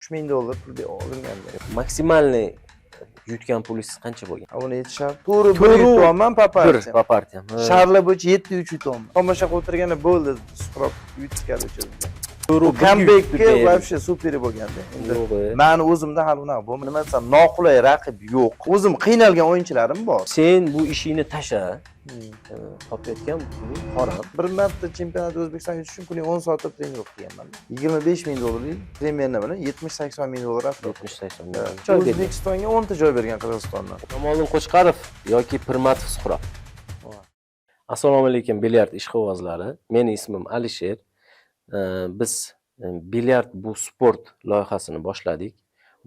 $3000 pul olinganda. Maksimalniy yutgan pulingiz qancha bo'lgan? Uni yetishar. To'g'ri 1 yutyapman, papartiyam. Papartiyam. Sharlar bo'yicha 7-3 yutyapman. Tomosha qilib o'tirganda bo'ldi, Suhrob yutishgan uchun. Comeback'ga вообще super bo'lganda. Endi meni o'zimda hali unaqa bo'lmadi. Nima desam, noqulay raqib yo'q. O'zim qiynalgan o'yinchilarim bor. Sen bu ishingni tasha. Topayotgan puling harom. Bir marta chempionat O'zbekiston yutish uchun kuniga 10 soat trenirovka qilganman. $25000 trenerni bilan $70-80 atrofida. 70-80 ming. O'zbekistonga 10 ta joy bergan Qirg'izistondan. Kamoliddin Qo'chqarov yoki Pirmatov Suhrob. Assalomu alaykum bilyard ishqibozlari. Mening ismim Alisher. Biz bilyard bu sport loyihasini boshladik.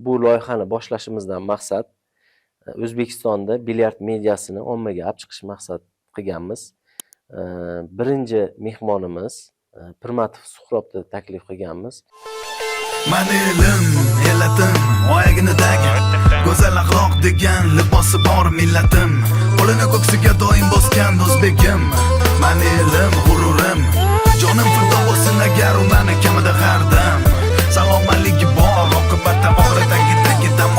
Bu loyihani boshlashimizdan maqsad O'zbekistonda bilyard mediasini ommaga olib chiqish maqsad qilganmiz. Birinchi mehmonimiz Pirmatov Suhrobni taklif qilganmiz. Mani elim, elatim, oyog'inidagi go'zal axloq degan libosi bor millatim. Qo'lini ko'ksiga doim bosgan o'zbegim. Mani elim, g'ururim, jonim fido bo'lsin agar u meni kamida g'ardam. Salomatligi bor, oqibatda og'ridagi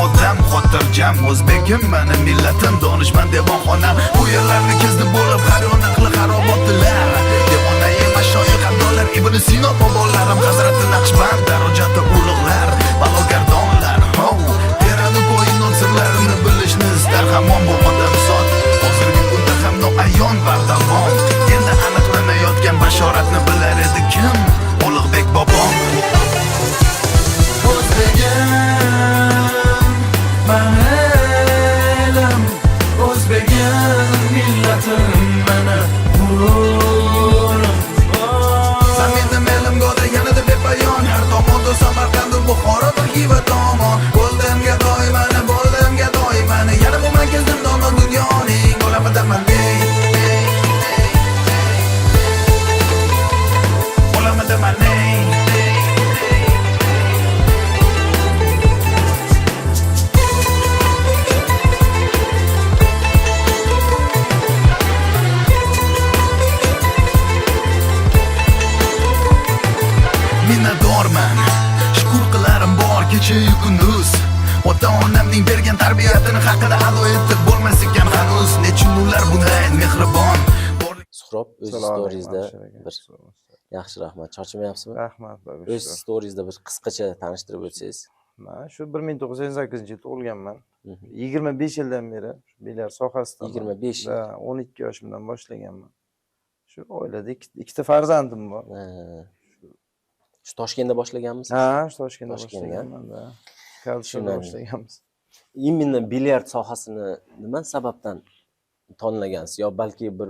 odam xotirjam. O'zbegim meni millatim, donishmand devonxonam. Bu yerlarni kezdi bo'lib har yoq naqli xarobotlar. Devona mashoyix abdollar Ibn Sino bobolarim, Hazrati Naqshband darajati ulug'lar, balogardonlar. Terani bo'yin sirlarini bilishni istar hamon bu odam sot. Hozirgi kunda ham noayon bardavom. Endi aniqlanayotgan bashoratni bilar edi kim? Ulug'bek bobom. O'zbegim, mani elim, o'zbegim millatim, mana g'ururim. Zaminda elim go'da yanada bepayon, har tomonda Samarqand, Buxoro va Xiva tomon. Bo'ldimga doimani, bo'ldimga doimani, yana bu men keldim domon dunyoning olamidaman. Olamidaman. Minnatdorman, shukur qilarim bor kecha-yu kunduz. Ota-onamning bergan tarbiyatini haqida ado etib bo'lmas ekan hanuz. Nechun ular bunday mehribon. Suhrob o'z storiesda bir yaxshi rahmat. Charchamayapsizmi? Rahmat. O'z storiesda bir qisqacha tanishtirib o'tsangiz. Men shu 1988-yil tug'ilganman. 25 yildan beri bilyard sohasida. 25 yil. 12 yoshimdan boshlaganman. Shu oilada ikkita farzandim bor. Shu Toshkentda boshlaganmiz? Ha, shu Toshkentda boshlaganman-da. Kalsiyda boshlaganmiz. Именно bilyard sohasini nima sababdan tanlagansiz? Yo balki bir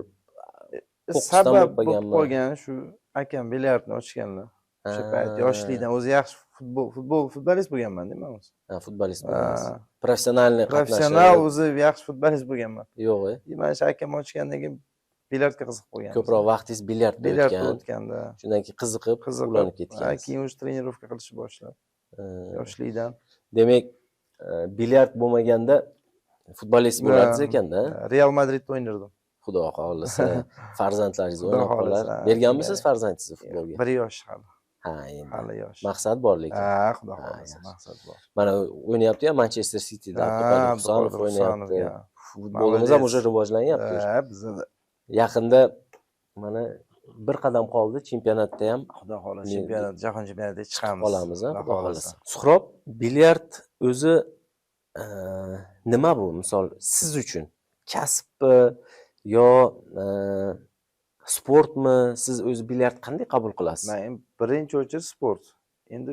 sabab bo'lib qolgan shu akam bilyardni ochganlar. O'sha payt yoshlikdan o'zi yaxshi futbolist bo'lganman-da men o'zi. Ha, futbolist bo'lgansiz. Professional o'zi yaxshi futbolist bo'lganman. Yo'q-e? Mana shu akam ochgandan keyin bilyardga qiziqib qolgan. Ko'proq vaqtingiz bilyardda o'tganda. Shundan keyin qiziqib ulanib ketgansiz. Keyin o'sha trenirovka qilishni boshlab. Yoshlikdan. Demak, bilyard bo'lmaganda futbolist bo'lardingiz ekanda. Real Madridda o'ynardim. Xudo xohlasa, farzandlaringiz o'ynab qolar. Berganmisiz farzandingizni futbolga? 1 yosh hali. Ha, endi. Hali yosh. Maqsad bor lekin. Ha, xudo xohlasa, maqsad bor. Mana o'ynayapti-ya Manchester Cityda Abduqodir Husanov o'ynayapti. Futbolimiz ham o'sha rivojlanyapti. Ha, bizda yaqinda mana bir qadam qoldi chempionatda ham xudo xohlasa chempionat, jahon chempionatiga chiqamiz. Qolamiz, xudo xohlasa. Suhrob, bilyard o'zi nima bu? Misol siz uchun kasbmi yo sportmi? Siz o'zi bilyard qanday qabul qilasiz? Men birinchi o'chir sport. Endi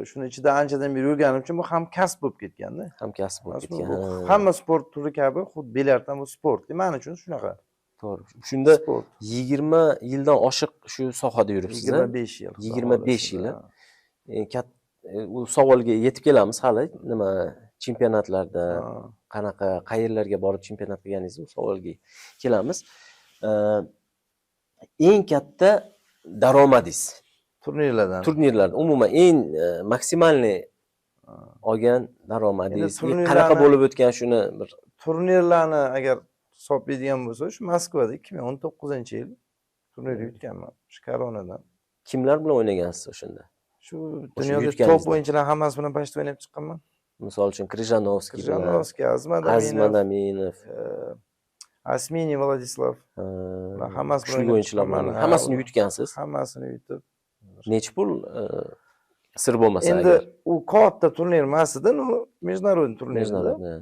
shuni ichida anchadan beri yurganim uchun bu ham kasb bo'lib ketganda. Ham kasb bo'lib ketgan. Hamma sport turi kabi xuddi bilyard ham bu sport. Men uchun shunaqa. To'g'ri. Shunda 20 yildan oshiq shu sohada yuribsiz. 25 yil. 25 yil. U savolga yetib kelamiz hali. Nima chempionatlarda qanaqa qayerlarga borib chempionat qilganingiz bu savolga kelamiz. Eng katta daromadingiz turnirlardan umuman eng maksimalniy olgan daromadingiz qanaqa bo'lib o'tgan shuni bir turnirlarni agar hisoblaydigan bo'lsa, shu Moskvada 2019-yil turnir yutganman, shu koronadan. Kimlar bilan o'ynagansiz o'shanda? Shu O'sha dunyoda yutganingizda. top o'yinchilar hammasi bilan pashta o'ynab chiqqanman. Misol uchun Krijanovskiy bilan, Krijanovskiy, Aziz Madaminov, Asmini, Vladislav. Hammasi bilan kuchli o'ynab o'yinchilar chiqqanman. bilan hammasini yutgansiz. Hammasini yutib. Necha pul sir bo'lmasa Endi agar. u katta turnir emasdi, u международный turnir edi. Международный.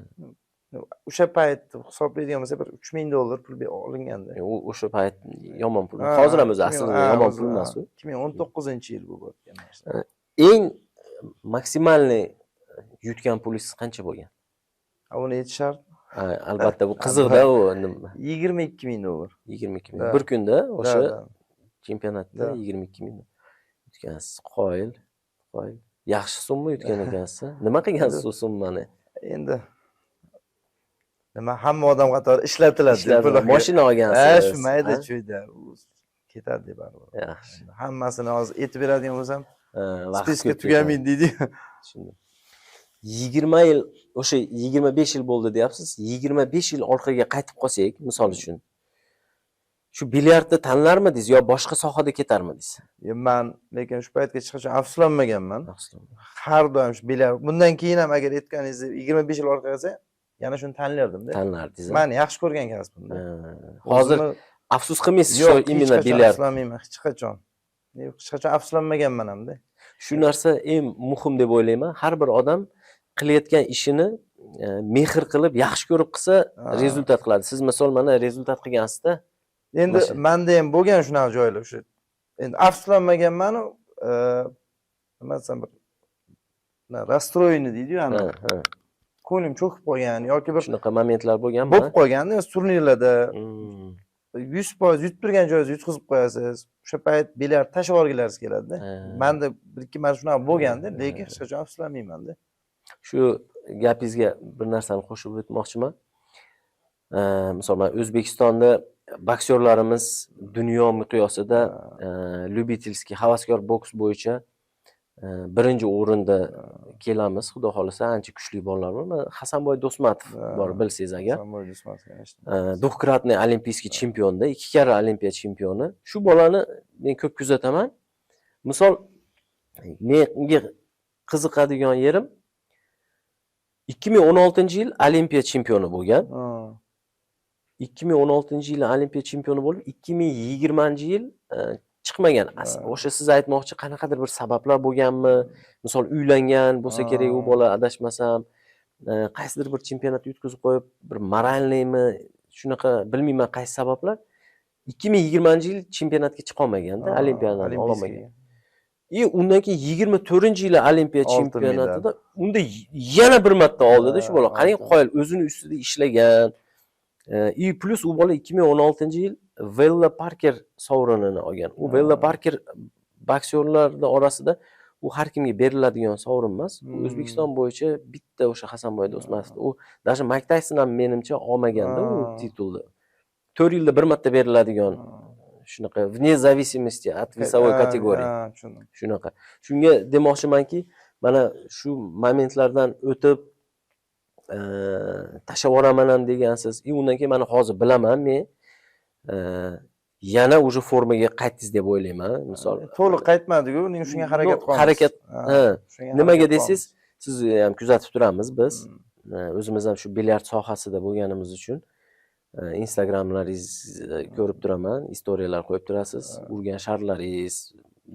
O'sha payt hisoblaydigan bo'lsa bir $3000 pul olingandi. O'sha payt yomon pul. Hozir ham o'zi aslida yomon pul emas u. 2019-yil bu bo'lgan narsa. Eng maksimalniy yutgan pulingiz qancha bo'lgan? Uni aytish shart. Albatta bu qiziqda u $22,000. 22 ming. Bir kunda o'sha chempionatda 22 ming yutgansiz. Qoyil. Yaxshi summa yutgan ekansiz. Nima qilgansiz u summani? Endi nima hamma odam qatori ishlatiladi. Mashina olgansiz. Shu mayda cho'yda ketadi deb baribir. Yaxshi. Hammasini hozir aytib beradigan bo'lsam, vaqt spiska tugamaydi deydi. Tushundim. 20 yil, o'sha 25 yil bo'ldi deyapsiz. 25 yil orqaga qaytib qolsak, misol uchun shu bilyardni tanlarmidingiz yo boshqa sohada ketarmidingiz? Men lekin shu paytga hech qachon afsuslanmaganman. Har doim shu bilyard. Bundan keyin ham agar aytganingizni 25 yil orqaga qolsa, yana shuni tanlardim-da. Tanlardingiz. Men yaxshi ko'rgan kasbimda. Hozir afsus qilmaysiz shu imенно bilyard. Afsuslanmayman hech qachon. Hech qachon afsuslanmaganman hamda. Shu narsa eng muhim deb o'ylayman. Har bir odam qilayotgan ishini mehr qilib, yaxshi ko'rib qilsa, rezultat qiladi. Siz misol mana rezultat qilgansiz-da. Endi menda ham bo'lgan shunaqa joylar o'sha. Endi afsuslanmaganman-u, nima desam bir rastroyni deydi-yu, ana. Ko'nglim cho'kib qolgan yoki bir shunaqa momentlar bo'lganmi? Bo'lib qolganda, turnirlarda 100% yutib turgan joyingizni yutqizib qo'yasiz. O'sha payt bilyard tashib olgingiz keladi-da. Menda bir ikki marta shunaqa bo'lganda, lekin hech qachon afsuslanmayman-da. Shu gapingizga bir narsani qo'shib o'tmoqchiman. Masalan, O'zbekistonda boksyorlarimiz dunyo miqyosida lyubitelskiy havaskor boks bo'yicha birinchi o'rinda kelamiz. Xudo xolasa ancha kuchli bolalar bor. Hasanboy Do'smatov bor, bilsangiz agar. Hasanboy Do'smatov. Двухкратный olimpiskiy chempionda, 2 karra olimpiya chempioni. Shu bolani men ko'p kuzataman. Misol menga qiziqadigan yerim 2016-yil olimpiya chempioni bo'lgan. 2016-yil olimpiya chempioni bo'lib, 2020-yil chiqmagan. O'sha siz aytmoqchi qanaqadir bir sabablar bo'lganmi? Misol uylangan bo'lsa kerak u bola, adashmasam, qaysidir bir chempionatni yutkazib qo'yib, bir moralniymi, shunaqa bilmayman qaysi sabablar. 2020-yil chempionatga chiqa olmaganda, olimpiyadan olmagan. Undan keyin 24-yil olimpiya chempionatida unda yana bir marta oldida shu bola. Qarang, qoyil o'zini ustida ishlagan. Plus u bola 2016-yil Vella Parker sovrinini olgan. U Vella Parker boksyorlarning orasida u har kimga beriladigan sovrin emas. O'zbekiston bo'yicha bitta o'sha Hasanboy Do'smatov. U даже Mike Tyson ham menimcha olmaganda u titulni. 4 yilda bir marta beriladigan shunaqa vне зависимости от весовой kategoriya. Shunaqa. Shunga demoqchimanki, mana shu momentlardan o'tib tashlab yuboraman ham degansiz. Undan keyin mana hozir bilaman men yana o'sha formaga qaytdingiz deb o'ylayman. Misol to'liq qaytmadi-ku, uning shunga harakat qilamiz. Harakat, nimaga desiz, sizni ham kuzatib turamiz biz. O'zimiz ham shu bilyard sohasida bo'lganimiz uchun Instagramlaringizni ko'rib turaman, istoriyalar qo'yib turasiz, urgan sharlaringiz.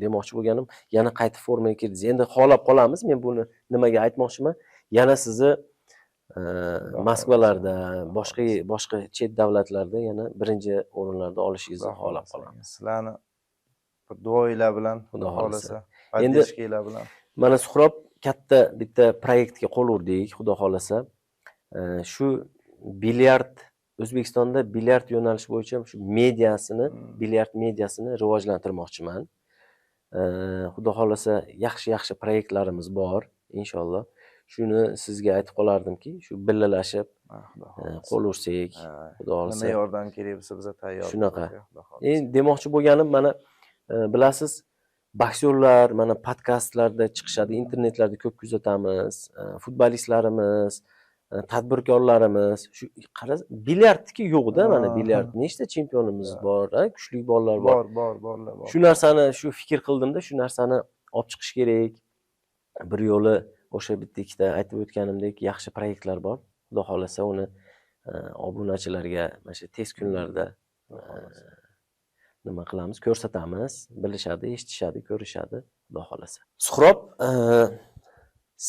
Demoqchi bo'lganim, yana qaytib formaga kirdingiz. Endi xohlab qolamiz. Men buni nimaga aytmoqchiman? Yana sizni Moskvalarda, boshqa chet davlatlarda yana birinchi o'rinlarda olishingizni xohlab qolamiz. Sizlarni duoinglar bilan, Xudo xolasa. Endi bilan. Mana Suhrob katta bitta proyektga qo'l urdik, Xudo xolasa. Shu bilyard O'zbekistonda bilyard yo'nalishi bo'yicha shu mediasini, bilyard mediasini rivojlantirmoqchiman. Xudo xolasa yaxshi proyektlarimiz bor, inshaalloh. Shuni sizga aytib qolardimki, shu billalashib qo'l ursak, xudo xolasa. Nima yordam kerak bo'lsa biz tayyor. Shunaqa. Demoqchi bo'lganim, mana bilasiz, boksyorlar mana podkastlarda chiqishadi, internetlarda ko'p kuzatamiz. Futbolistlarimiz, tadbirkorlarimiz, shu qaras bilyardniki yo'q-da, mana bilyard nechta chempionimiz bor, kuchli bolalar bor. Bor. Shu narsani, shu fikr qildimda, shu narsani olib chiqish kerak. Bir yo'li o'sha bitta ikkita aytib o'tganimdek yaxshi proyektlar bor. Xudo xolasa uni obunachilarga mana shu tez kunlarda nima qilamiz, ko'rsatamiz, bilishadi, eshitishadi, ko'rishadi, xudo xolasa. Suhrob,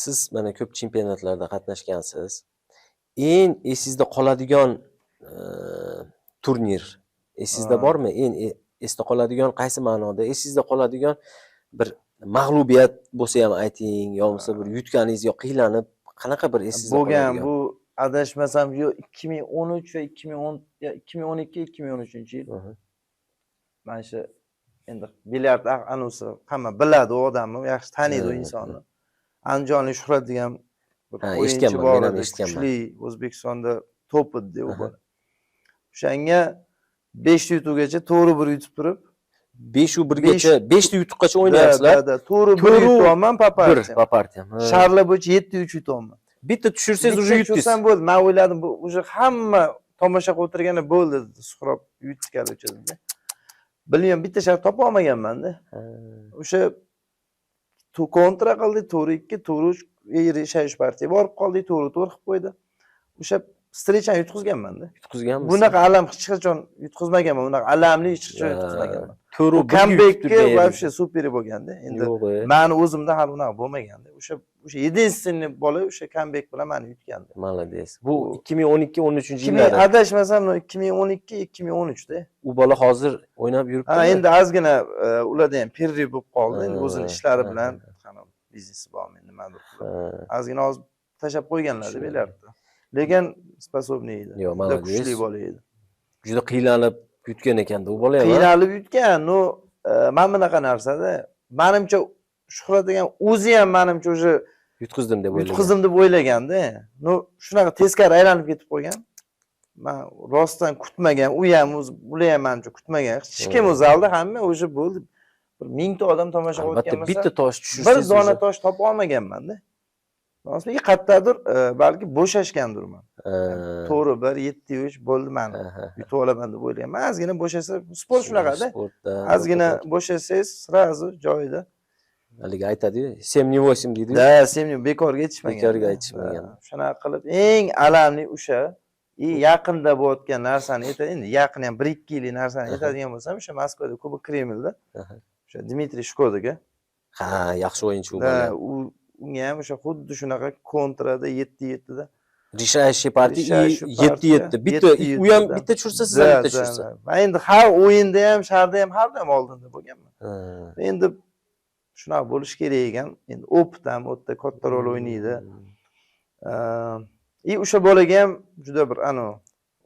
siz mana ko'p chempionatlarda qatnashgansiz. Eng esingizda qoladigan turnir esingizda bormi? Eng esda qoladigan qaysi ma'noda? Esingizda qoladigan bir mag'lubiyat bo'lsa ham ayting, yo bo'lmasa bir yutganingiz yo qiynalib qanaqa bir esingizda bo'lgan qoladigan? bu adashmasam yo 2013 va 2012-2013 yil. Mana shu endi bilyard anusi hamma biladi u odamni, yaxshi taniydi u insonni. Andijonlik Shuhrat degan bir o'yinchi bor edi, kuchli O'zbekistonda top edi u bola. O'shanga 5 ta yutuqgacha to'g'ri bir yutib turib, 5-1gacha 5 ta yutuqgacha o'ynayapsizlar. To'g'ri bir yutyapman, papartiyam. Sharlar bo'yicha 7-3 yutyapman. Bitta tushirsangiz уже yutdingiz. Bo'ldi. Men o'yladim bu уже hamma tomosha qilib o'tirganda bo'ldi, Suhrob yutishga o'chadi. Bilmayman, bitta shart topa olmaganman-da. O'sha kontra qildi, to'g'ri 2, to'g'ri 3, yashash partiya borib qoldi, to'g'ri qilib qo'ydi. O'sha strechani yutqizganman-da. Yutqizganmisiz? Bunaqa alam hech qachon yutqizmaganman, bunaqa alamli hech qachon yutqizmaganman. To'g'ri comeback'ga вообще super bo'lganda. Endi meni o'zimda hali unaqa bo'lmaganda. O'sha единственный bola o'sha comeback bilan meni yutgandi. Молодец. Bu 2012-13-yillarda. Adashmasam 2012-2013 da. U bola hozir o'ynab yuribdi. Ha, endi ozgina ularda ham perri bo'lib qoldi. Endi o'zining ishlari bilan qani biznesi bormi, nimadir qilib. Ozgina hozir tashab qo'yganlar-da belardi. Lekin способный edi. Juda kuchli bola edi. Juda qiynalib yutgan ekanda u bola ham. Qiynalib yutgan. No, men bunaqa narsada, menimcha Shuhrat degan o'zi ham menimcha o'sha yutqizdim deb o'ylagan. Yutqizdim deb o'ylaganda, no, shunaqa teskari aylanib ketib qo'ygan. Men rostdan kutmagan, u ham o'zi, bular ham menimcha kutmagan. Hech kim o'z zalda hamma o'sha bo'ldi. Bir 1000 ta odam tomosha qilayotgan bo'lsa, bitta tosh tushirsangiz, bir dona tosh topa olmaganman-da. Nosbek qayerdadir balki bo'shashgandirman. To'g'ri, 1-7-3 bo'ldi meni. Yutib olaman deb o'ylaganman. Ozgina bo'shasa, sport shunaqada. Ozgina bo'shasangiz, srazu joyida. Haligi aytadi-yu, 7-8 deydi. Da, 7 bekorga aytishmagan. Bekorga aytishmagan. Shunaqa qilib eng alamli o'sha yaqinda bo'layotgan narsani aytadi. Endi yaqin ham 1-2 yillik narsani aytadigan bo'lsam, o'sha Moskvada Kubok Kremlda o'sha Dmitriy Shkodaga. Ha, yaxshi o'yinchi u bola. Unga ham o'sha xuddi shunaqa kontrada 7-7 da Rishashi partiya 7-7. Bitta u ham bitta tushirsa, siz ham bitta tushirsa. Men endi har o'yinda ham, sharda ham har doim oldinda bo'lganman. Endi shunaqa bo'lish kerak ekan. Endi opit ham o'ta katta rol o'ynaydi. O'sha bolaga ham juda bir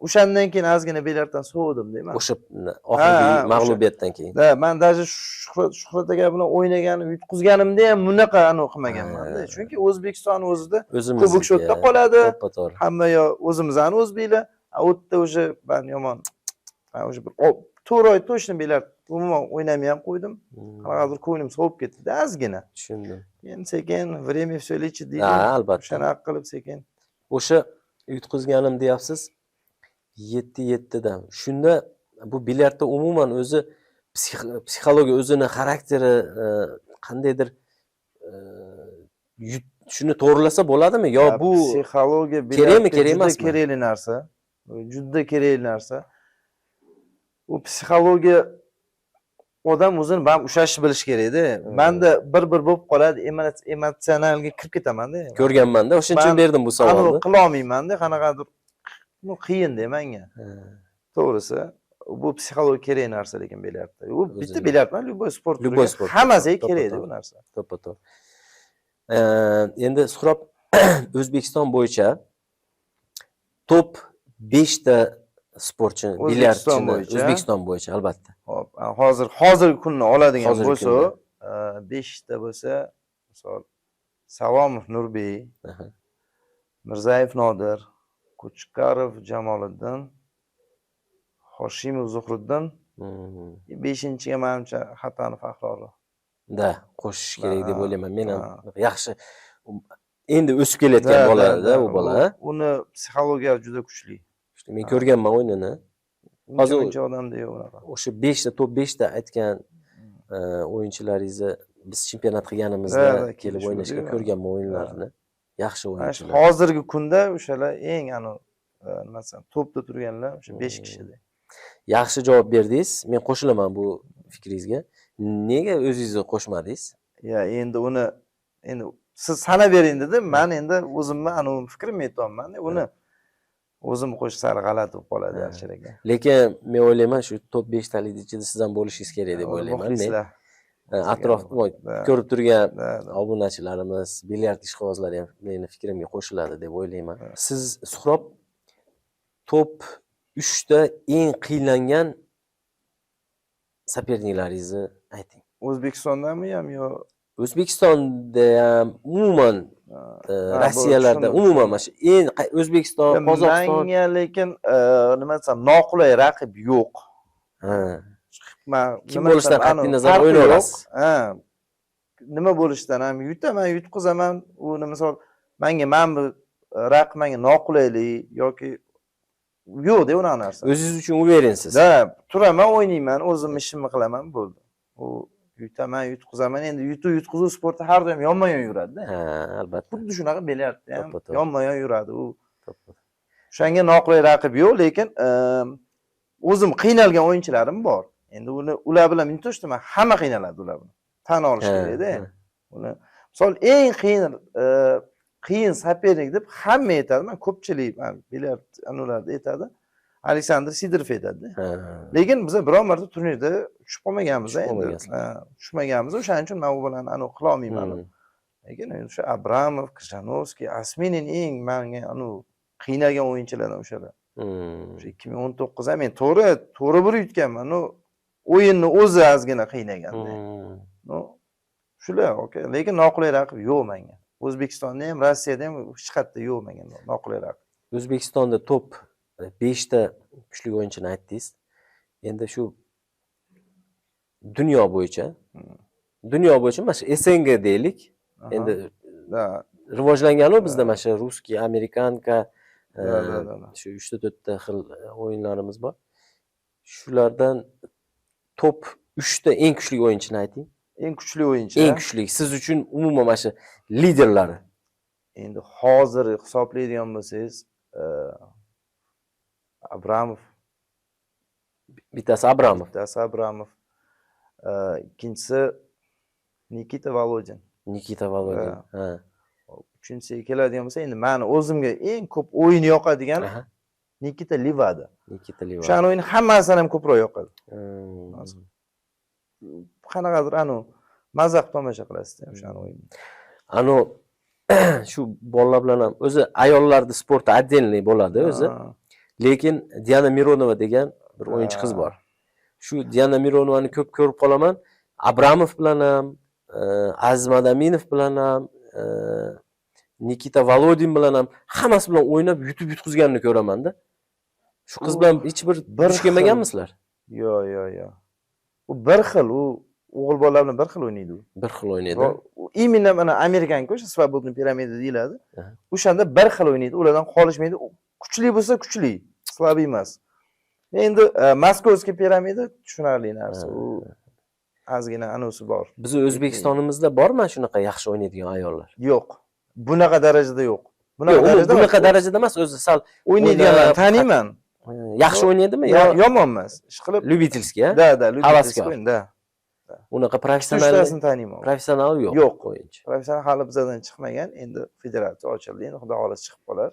o'shandan keyin ozgina belardan sovdim deyman. O'sha oxirgi mag'lubiyatdan keyin. Da, men даже Shuhrat aka bilan o'ynaganim, yutqizganimda ham bunaqa qilmaganman-da. Chunki O'zbekiston o'zida kubok shotda qoladi. Hamma yo o'zimizning o'zbeklar, o'tda o'sha men yomon o'sha bir 4 oy точно belar umuman o'ynamay ham qo'ydim. Qanaqadir ko'nglim sovib ketdi-da ozgina. Tushundim. Endi sekin время всё лечит deydi. Ha, albatta. Shunaqa qilib sekin. O'sha yutqizganim deyapsiz. 7-7 dan. Shunda bu bilyardda umuman o'zi psixologiya o'zini xarakteri qandaydir shuni to'g'rilasa bo'ladimi yo bu psixologiya kerakmi, kerak emasmi? Juda kerakli narsa. Juda kerakli narsa. U psixologiya odam o'zini ham ushlashni bilish kerak-da. Menda bir bo'lib qoladi, emotsionalga kirib ketaman-da. Ko'rganman-da, o'shaning uchun berdim bu savolni. Qila olmayman-da, qanaqadir qiyin-da menga. To'g'risi, bu psixologiya kerak narsa lekin bilyardda. U bitta bilyard emas, любой sport turi. Hammasiga kerak bu narsa. To'ppa-to'g'ri. Endi Suhrob O'zbekiston bo'yicha top 5 ta sportchi, bilyardchini O'zbekiston bo'yicha albatta. Hop, hozirgi kunni oladigan bo'lsa, 5 ta bo'lsa, misol Salomov Nurbey, Mirzayev Nodir, Qo'chqarov Jamoliddin, Hoshimov Zuhriddin, 5-chiga menimcha Xatanov Ahrorov. Da, qo'shish kerak deb o'ylayman. Men ham yaxshi endi o'sib kelayotgan bola-da u bola. Uni psixologiyasi juda kuchli. Men ko'rganman o'yinini. Hozir o'yinchi odamda yo'q unaqa. O'sha 5 ta top 5 ta aytgan o'yinchilaringizni biz chempionat qilganimizda kelib kelishuvdik, o'ynashga ha. ko'rganman o'yinlarni. Yaxshi Mana shu o'yinchilar. hozirgi kunda o'shalar eng nima desam, topda turganlar o'sha 5 kishida. Yaxshi javob berdingiz. Men qo'shilaman bu fikringizga. Nega o'zingizni qo'shmadingiz? Ya endi siz sanab bering dedim. Men endi o'zimni fikrimni aytyapman. Uni o'zim qo'shish sari g'alati bo'lib qoladi yaxshilik. Lekin men o'ylayman shu top 5 talikni ichida siz ham bo'lishingiz kerak deb o'ylayman. Men atrofda ko'rib turgan obunachilarimiz, bilyard ishqibozlari ham meni fikrimga qo'shiladi deb o'ylayman. Siz Suhrob top 3 ta eng qiynalgan soperniklaringizni ayting. O'zbekistondami ham yo O'zbekistonda ham umuman Rossiyalarda umuman mana shu eng O'zbekiston, Qozog'iston. Menga lekin nima desam, noqulay raqib yo'q. Kim bo'lishidan qat'iy nazar o'ynaverasiz. Nima bo'lishidan ham yutaman, yutqizaman. Uni misol men bu raqib menga noqulaylik yoki yo'q deb unaqa narsa. O'zingiz uchun uverinsiz. Da, turaman, o'ynayman, o'zim ishimni qilaman, bo'ldi. U yutaman, yutqizaman. Endi yutqizuv sporti har doim yonma-yon yuradi-da. Ha, albatta. Xuddi shunaqa bilyardda ham To'ppa-to'g'ri. yonma-yon yuradi. U o'shanga noqulay raqib yo'q, lekin o'zim qiynalgan o'yinchilarim bor. Endi ular bilan men to'shtaman, hamma qiynaladi ular bilan. Tan olish kerak-da. Uni misol eng qiyin sopernik deb hamma aytadi. Men ko'pchilik bilyard anularda aytadi. Aleksandr Sidorov aytadi. Lekin biz biror marta turnirda tushib qolmaganmiz endi. Tushmaganmiz. O'shaning uchun men u bilan qila olmayman. Lekin o'sha Abramov, Krishtanovskiy, Asminin eng menga qiynalgan o'yinchilardan o'shalar. O'sha 2019 ham men to'g'ri bir yutganman. O'yinni o'zi ozgina qiynaganda. Shular, okey. Lekin noqulay raqib yo'q menga. O'zbekistonda ham, Rossiyada ham hech qayerda yo'q menga noqulay raqib. O'zbekistonda top 5 ta kuchli o'yinchini aytdingiz. Endi shu dunyo bo'yicha mana shu SNG deylik. Endi rivojlangan-ku bizda mana shu russkiy, amerikanka shu 3 ta 4 ta xil o'yinlarimiz bor. Shulardan top 3 ta eng kuchli o'yinchini ayting. Eng kuchli o'yinchi. Eng kuchli siz uchun umuman mana shu liderlari. Endi hozir hisoblaydigan bo'lsangiz, Abramov. Bittasi Abramov. Ikkinchisi Nikita Volodin. Ha. Uchinchisiga keladigan bo'lsa, endi meni o'zimga eng ko'p o'yini yoqadigan Nikita Livada. O'sha o'yin hammasidan ham ko'proq yoqadi. Qanaqadir mazaq tomosha qilasizda o'sha o'yinni. Shu bolalar bilan ham o'zi ayollarda sporti отдельный bo'ladi o'zi. Lekin Diana Mironova degan bir o'yinchi qiz bor. Shu Diana Mironovani ko'p ko'rib qolaman. Abramov bilan ham, Aziz Madaminov bilan ham, Nikita Volodin bilan ham hammasi bilan o'ynab yutib yutqizganini ko'raman-da. Shu qiz bilan hech bir duch kelmaganmisizlar? Yo'q. U bir xil, o'g'il bolalar bilan bir xil o'ynaydi u. Bir xil o'ynaydi. Imенно mana Amerikanka o'sha Svobodniy piramida deyiladi. O'shanda bir xil o'ynaydi, ulardan qolishmaydi. Kuchli bo'lsa kuchli, slab emas. Endi Moskovskiy piramida tushunarli narsa. U ozgina anusi bor. Biz O'zbekistonimizda bormi shunaqa yaxshi o'ynaydigan ayollar? Yo'q. Bunaqa darajada yo'q. Bunaqa darajada emas, o'zi sal o'ynaydiganlarni taniyman. Yaxshi o'ynaydimi yo yomon emas. Ishqilib Lyubitelskiy, ha? Da, Lyubitelskiy o'yin, da. Unaqa professional taniyman. Professional yo'q o'yinchi. Professional hali bizdan chiqmagan, endi federatsiya ochildi, endi xudo xohlasa chiqib qolar.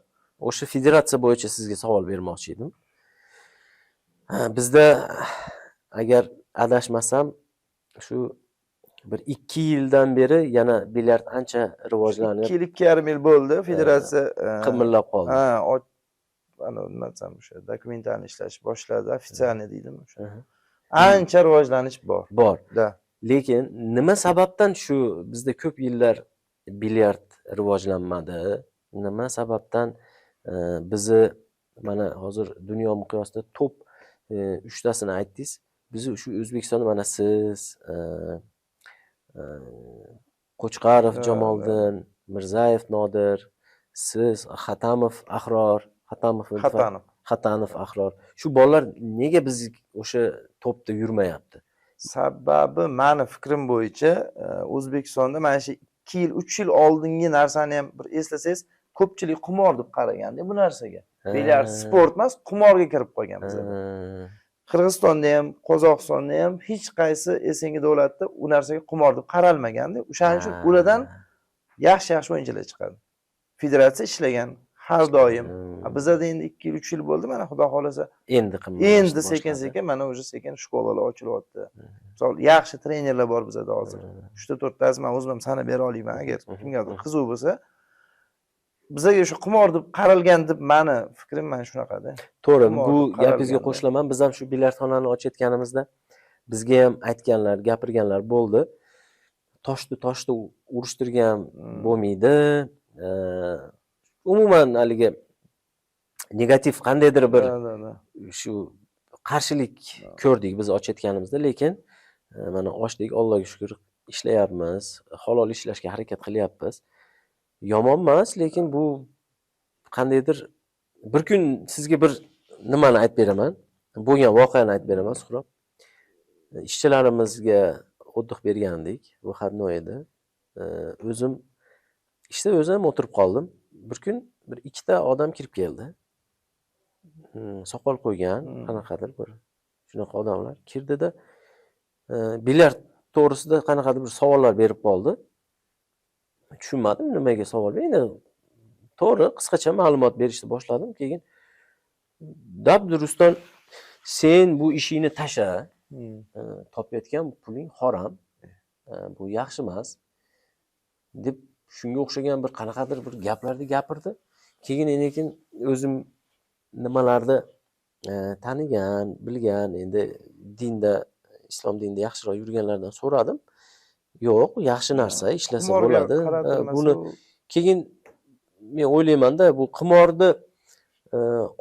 O'sha federatsiya bo'yicha sizga savol bermoqchi edim. Bizda agar adashmasam shu bir 2 yildan beri yana bilyard ancha rivojlanib, 2,5 yil bo'ldi, federatsiya qimillab qoldi. Nima desam, o'sha dokumentalni ishlash boshladi, ofitsialniy deydimi o'sha. Ancha rivojlanish bor. Da. Lekin nima sababdan shu bizda ko'p yillar bilyard rivojlanmadi? Nima sababdan bizni mana hozir dunyo miqyosida top 3 tasini aytdingiz. Biz shu O'zbekistonda mana siz, Qo'chqarov Jamoliddin, Mirzayev Nodir, siz, Xatamov Ahror, Xatanov Ahror. Shu bolalar nega biz o'sha topda yurmayapti? Sababi mani fikrim bo'yicha O'zbekistonda mana shu 2 yil, 3 yil oldingi narsani ham bir eslasangiz, ko'pchilik qimor deb qaraganda bu narsaga. Bilyard sport emas, qimorga kirib qolgan bizda. Qirg'izistonda ham, Qozog'istonda ham hech qaysi esenge davlatda u narsaga qimor deb qaralmaganda. O'shaning uchun ulardan yaxshi o'yinchilar chiqadi. Federatsiya ishlagan har doim. Bizda endi 2 yil, 3 yil bo'ldi, mana xudo xolasa endi endi sekin-sekin mana o'sha sekin shkolalar ochilyapti. Misol yaxshi trenerlar bor bizda hozir. 3-4 tasi men o'zim ham sanab bera olaman agar kimgadir qiziq bo'lsa. Bizaga shu qimor deb qaralgan deb meni fikrim mana shunaqada. To'g'ri, bu gapingizga qo'shilaman. Biz ham shu bilyardxonani ochayotganimizda bizga ham aytganlar, gapirganlar bo'ldi. Toshni urishtirgan bo'lmaydi. Umuman haligi negativ qandaydir bir shu qarshilik ko'rdik biz ochayotganimizda, lekin mana ochdik, Allohga shukr, ishlayapmiz, halol ishlashga harakat qilyapmiz. Yomon emas, lekin bu qandaydir bir kun sizga bir nimani aytib beraman. Bo'lgan voqeani aytib beraman, Suhrob. Ishchilarimizga o'tdiq bergandik, bu xatno edi. O'zim o'tirib qoldim. Bir kun bir ikkita odam kirib keldi. Soqol qo'ygan, qanaqadir bir shunaqa odamlar kirdida bilyard to'g'risida qanaqadir bir savollar berib qoldi. Tushunmadim nimaga savol berdi. To'g'ri, qisqacha ma'lumot berishni boshladim. Keyin dabdurustdan sen bu ishingni tasha, topayotgan puling harom, bu yaxshi emas deb shunga o'xshagan bir qanaqadir bir gaplarni gapirdi. Keyin o'zim nimalarni tanigan, bilgan, endi dinda, islom dinida yaxshiroq yurganlardan so'radim. Yo'q, yaxshi narsa, ishlasa bo'ladi. Buni keyin men o'ylayman-da, bu qimorni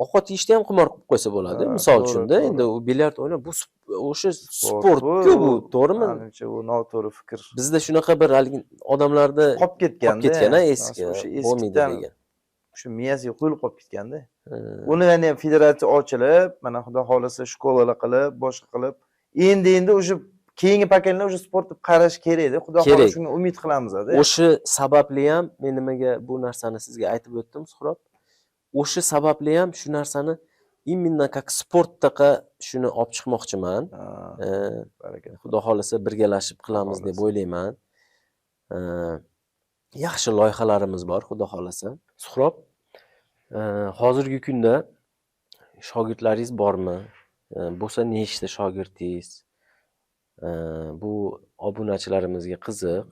ovqat yeyishda ham qimor qilib qo'ysa bo'ladi. Misol uchun-da, endi u bilyard o'ynab, bu o'sha sport-ku bu, to'g'rimi? Menimcha u noto'g'ri fikr. Bizda shunaqa bir haligi odamlarda qolib ketgan-da, eski, bo'lmaydi degan. Shu miyasiga qo'yilib qolib ketganda. Uni yana federatsiya ochilib, mana xudo xolasa shkolalar qilib, boshqa qilib, endi o'sha keyingi pakellar o'sha sport deb qarash kerak-da. Xudo xolasa shunga umid qilamiz-da. O'sha sababli ham men nimaga bu narsani sizga aytib o'tdim, Suhrob. O'sha sababli ham shu narsani именно как sportdaqa shuni olib chiqmoqchiman. Xudo xolasa birgalashib qilamiz deb o'ylayman. Yaxshi loyihalarimiz bor, xudo xolasa. Suhrob, hozirgi kunda shogirdlaringiz bormi? Bo'lsa nechta shogirdingiz? Bu obunachilarimizga qiziq.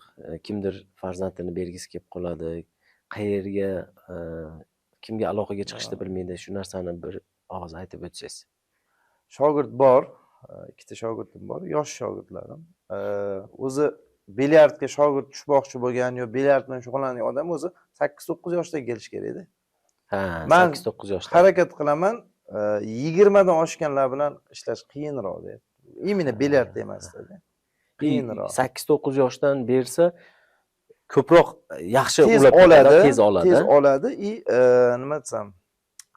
Kimdir farzandini bergisi kelib qoladi. Qayerga, kimga aloqaga chiqishni bilmaydi. Shu narsani bir og'iz aytib o'tsangiz. Shogird bor, ikkita shogirdim bor, yosh shogirdlarim. O'zi bilyardga shogird tushmoqchi bo'lgan yo bilyard bilan shug'ullangan odam o'zi 8-9 yoshda kelish kerak-da. Ha, 8-9 yoshda. Harakat qilaman, 20 dan oshganlar bilan ishlash qiyinroq-da. Именно bilyard emasda. Qiyinroq. 8-9 yoshdan bersa ko'proq yaxshi tez oladi. Nima desam,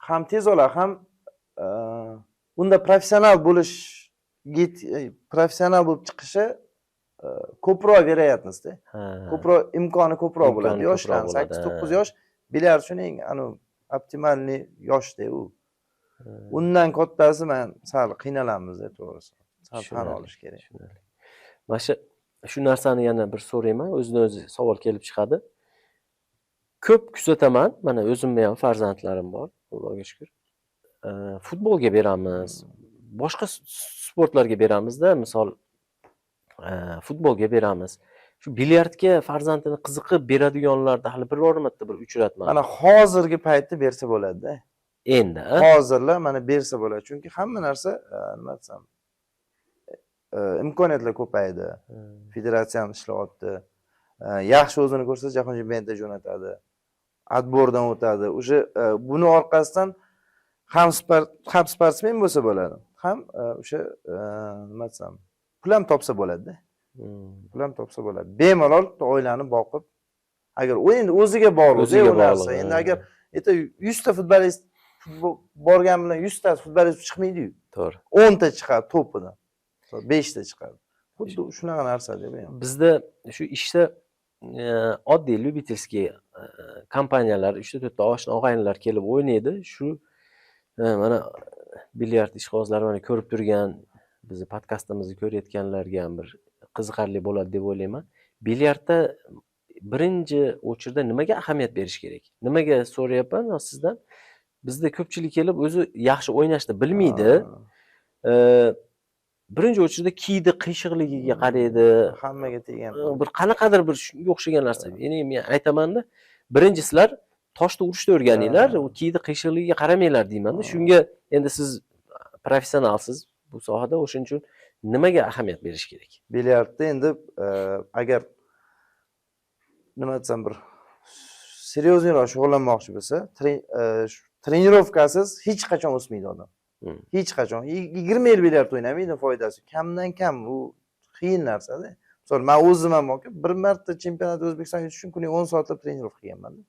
ham tez oladi, ham unda professional bo'lib chiqishi ko'proq verayatnost-da. Ko'proq imkoni ko'proq bo'ladi. Yoshdan 8-9 yosh bilyard shuning optimalniy yoshda u. Undan kattasi men sal qiynalamiz-da, to'g'risi. Sal tan olish kerak. Mana shu narsani yana bir so'rayman, o'zidan-o'zi savol kelib chiqadi. Ko'p kuzataman, mana o'zimning ham farzandlarim bor, Allohga shukr. Futbolga beramiz, boshqa sportlarga beramizda, misol futbolga beramiz. Shu bilyardga farzandini qiziqib beradiganlarda hali biror marta bir uchratmadim. Mana hozirgi paytda bersa bo'ladi-da. Endi hozirlar mana bersa bo'ladi, chunki hamma narsa nima desam, imkoniyatlar ko'paydi. Federatsiya ham ishlayapti. Yaxshi o'zini ko'rsa jahon chempionatiga jo'natadi. Atbordan o'tadi. O'sha buni orqasidan ham sportsmen bo'lsa bo'ladi, ham o'sha nima desam, pul ham topsa bo'ladi-da. Pul ham topsa bo'ladi. Bemalol oilani boqib, agar u endi o'ziga bog'liq u narsa. Endi agar 100 ta futbolist borgan bilan 100 ta futbolist chiqmaydi-yu. To'g'ri. 10 ta chiqadi to'pidan. 5 ta chiqadi. xuddi shunaqa narsa deb ham. Bizda shu ishda oddiy lyubitelskiy kompaniyalar 3-4 ta oshna og'aynilar kelib o'ynaydi. Shu mana bilyard ishqibozlari mana ko'rib turgan, bizni podkastimizni ko'rayotganlarga ham bir qiziqarli bo'ladi deb o'ylayman. Bilyardda birinchi o'chirda nimaga ahamiyat berish kerak? Nimaga so'rayapman sizdan? Bizda ko'pchilik kelib o'zi yaxshi o'ynashni bilmaydi. Birinchi o'chirda kiydi qiyshiqligiga qaraydi. Hammaga tegan. Bir qanaqadir bir shunga o'xshagan narsa. Ya'ni men aytaman-da, birinchi sizlar toshni urishni o'rganinglar, u kiydi qiyshiqligiga qaramanglar deyman-da. Shunga endi siz professionalsiz bu sohada, o'shuning uchun nimaga ahamiyat berish kerak? Bilyardda endi agar nima desam bir seriozroq shug'ullanmoqchi bo'lsa, trenirovkasiz hech qachon o'smaydi odam. Hech qachon 20 yil bilyard o'ynamaydi, foydasi kamdan kam, u qiyin narsa-da. Misol men o'zim ham bir marta chempionat O'zbekiston yutish uchun kuniga 10 soatlab trenirovka qilganman-da.